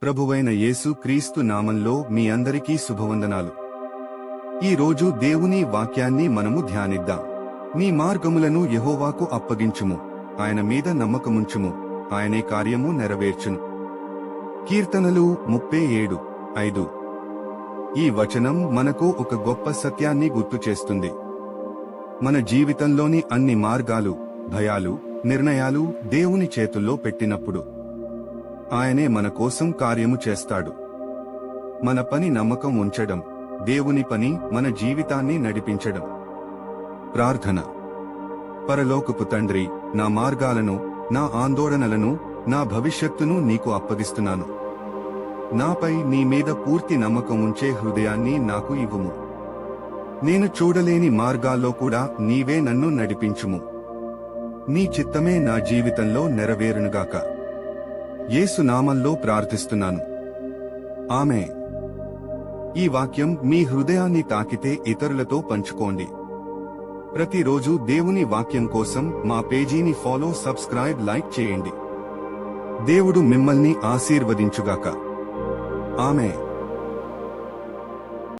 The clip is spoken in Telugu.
ప్రభువైన యేసు క్రీస్తు నామంలో మీ అందరికీ శుభవందనాలు. ఈ రోజు దేవుని వాక్యాన్ని మనము ధ్యానిద్దాం. నీ మార్గములను యెహోవాకు అప్పగించుము, ఆయన మీద నమ్మకముంచుము, ఆయనే కార్యము నెరవేర్చును. కీర్తనలు 37:5. ఈ వచనం మనకు ఒక గొప్ప సత్యాన్ని గుర్తు చేస్తుంది. మన జీవితంలోని అన్ని మార్గాలు, భయాలు, నిర్ణయాలు దేవుని చేతుల్లో పెట్టినప్పుడు ఆయనే మన కోసం కార్యము చేస్తాడు. మన పని నమ్మకం ఉంచడం, దేవుని పని మన జీవితాన్ని నడిపించడం. ప్రార్థన. పరలోకపు తండ్రి, నా మార్గాలను, నా ఆందోళనలను, నా భవిష్యత్తును నీకు అప్పగిస్తున్నాను. నాపై నీ మీద పూర్తి నమ్మకం ఉంచే హృదయాన్ని నాకు ఇవ్వుము. నేను చూడలేని మార్గాల్లో కూడా నీవే నన్ను నడిపించుము. నీ చిత్తమే నా జీవితంలో నెరవేరునుగాక. యేసు నామంలో ప్రార్థిస్తున్నాను. ఆమేన్. ఈ వాక్యం మీ హృదయాన్ని తాకితే ఇతరులతో పంచుకోండి. ప్రతిరోజు దేవుని వాక్యం కోసం మా పేజీని ఫాలో, సబ్స్క్రైబ్, లైక్ చేయండి. దేవుడు మిమ్మల్ని ఆశీర్వదించుగాక. ఆమేన్.